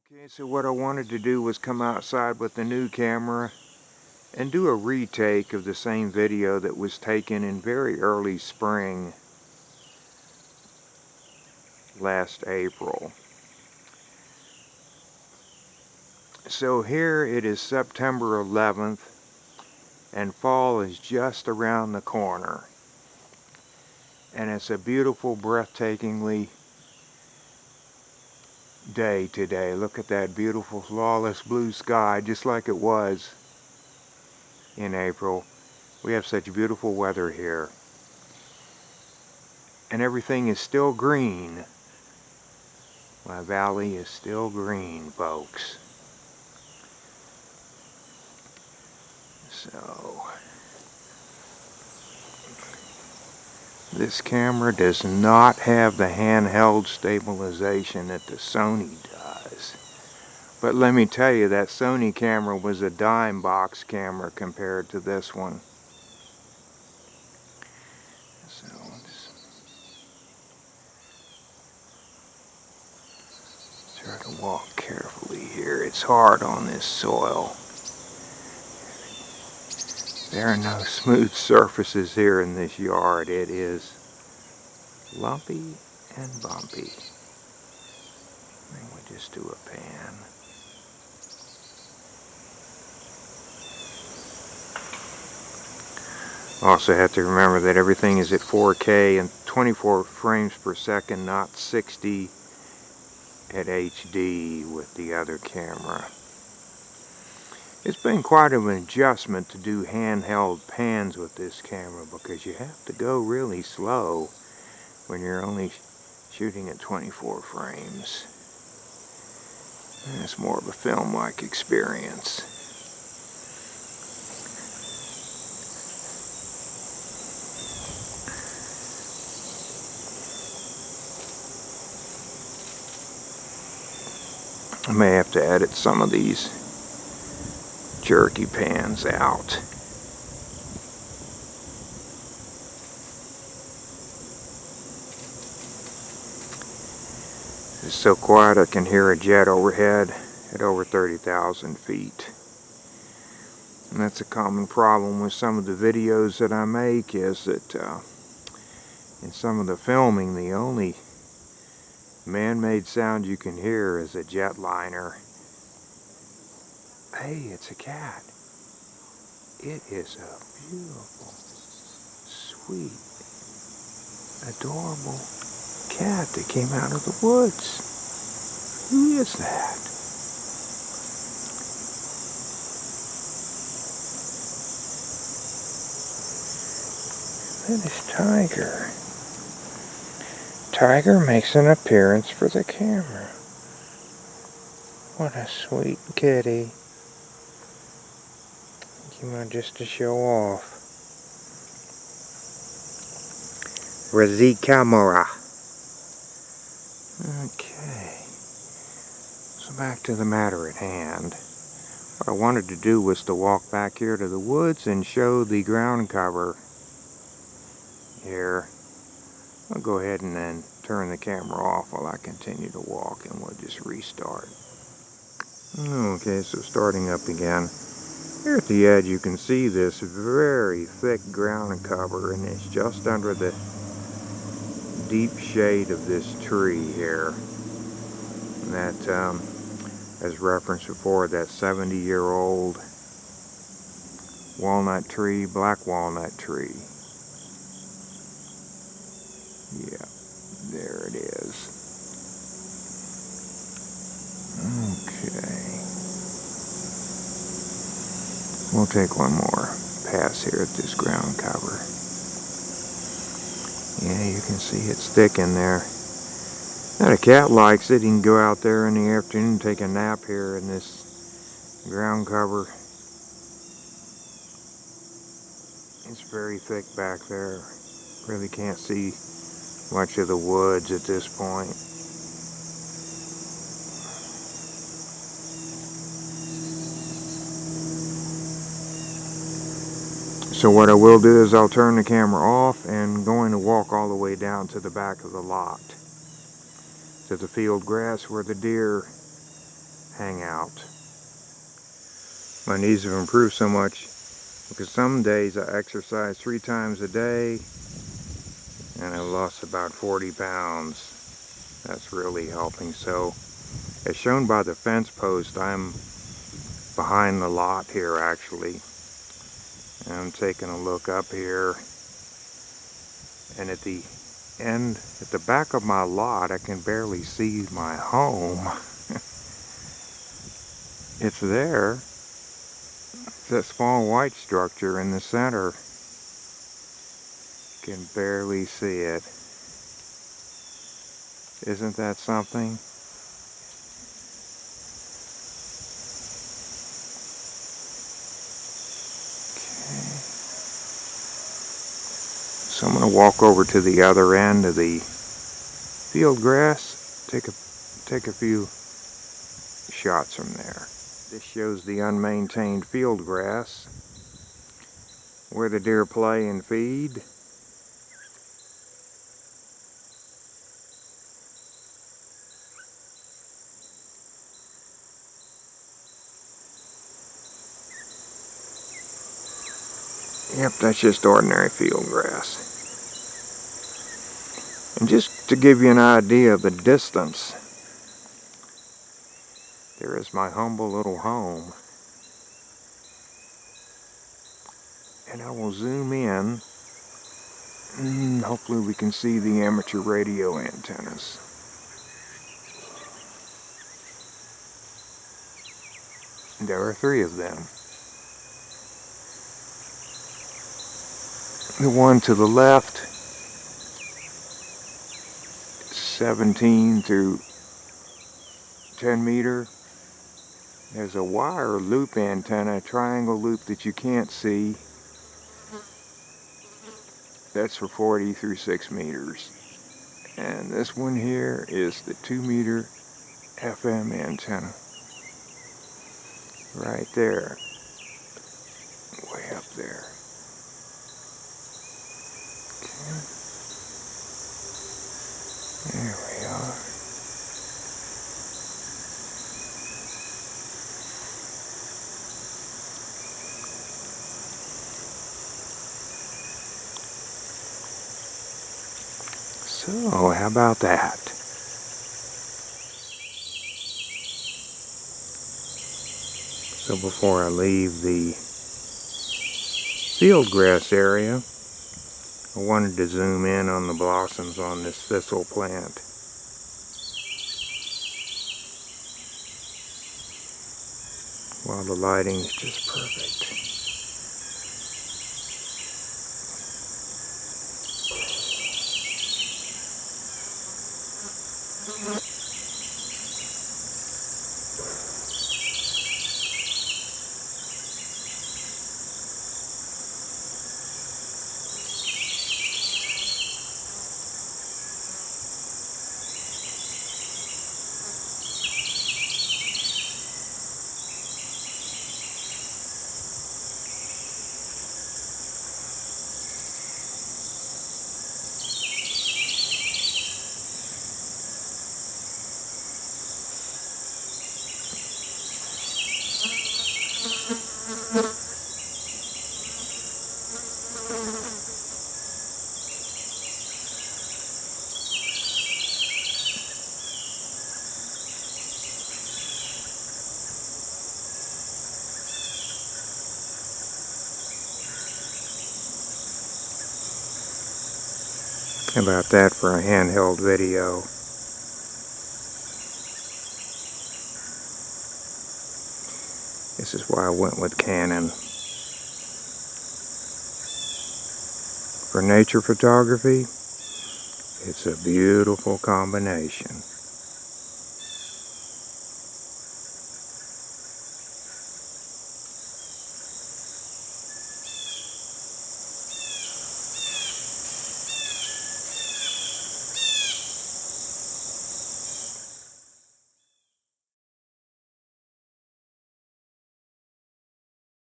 Okay, so what I wanted to do was come outside with the new camera and do a retake of the same video that was taken in very early spring last April. So here it is September 11th and fall is just around the corner. And it's a beautiful, breathtakingly day today. Look at that beautiful, flawless blue sky, just like it was in April. We have such beautiful weather here. And everything is still green. My valley is still green, folks. So, this camera does not have the handheld stabilization that the Sony does. But let me tell you, that Sony camera was a dime box camera compared to this one. So, just try to walk carefully here. It's hard on this soil. There are no smooth surfaces here in this yard. It is lumpy and bumpy. And we'll just do a pan. Also have to remember that everything is at 4K and 24 frames per second, not 60 at HD with the other camera. It's been quite an adjustment to do handheld pans with this camera because you have to go really slow when you're only shooting at 24 frames. And it's more of a film-like experience. I may have to edit some of these jerky pans out. It's so quiet I can hear a jet overhead at over 30,000 feet. And that's a common problem with some of the videos that I make, is that in some of the filming the only man-made sound you can hear is a jetliner. Hey, it's a cat. It is a beautiful, sweet, adorable cat that came out of the woods. Who is that? That is Tiger. Tiger makes an appearance for the camera. What a sweet kitty. Came out just to show off. For the camera. Okay. So back to the matter at hand. What I wanted to do was to walk back here to the woods and show the ground cover here. I'll go ahead and then turn the camera off while I continue to walk, and we'll just restart. Okay, so starting up again. Here at the edge you can see this very thick ground cover, and it's just under the deep shade of this tree here. And that, as referenced before, that 70-year-old walnut tree, black walnut tree. Yeah, there it is. Okay. We'll take one more pass here at this ground cover. Yeah, you can see it's thick in there. Now the cat likes it. He can go out there in the afternoon and take a nap here in this ground cover. It's very thick back there. Really can't see much of the woods at this point. So what I will do is I'll turn the camera off and going to walk all the way down to the back of the lot, to the field grass where the deer hang out. My knees have improved so much because some days I exercise 3 times a day and I've lost about 40 pounds. That's really helping. So, as shown by the fence post, I'm behind the lot here actually. And I'm taking a look up here, and at the end, at the back of my lot, I can barely see my home. It's there. It's that small white structure in the center. Can barely see it. Isn't that something? So I'm going to walk over to the other end of the field grass, take a few shots from there. This shows the unmaintained field grass where the deer play and feed. Yep, that's just ordinary field grass. And just to give you an idea of the distance, there is my humble little home. And I will zoom in. Hopefully we can see the amateur radio antennas. There are 3 of them. The one to the left, 17 through 10 meter. There's a wire loop antenna, a triangle loop that you can't see. That's for 40 through 6 meters. And this one here is the 2 meter FM antenna. Right there. Way up there. Okay. There we are. So, how about that? So before I leave the field grass area, I wanted to zoom in on the blossoms on this thistle plant. Well, the lighting is just perfect. How about that for a handheld video? This is why I went with Canon. For nature photography, it's a beautiful combination.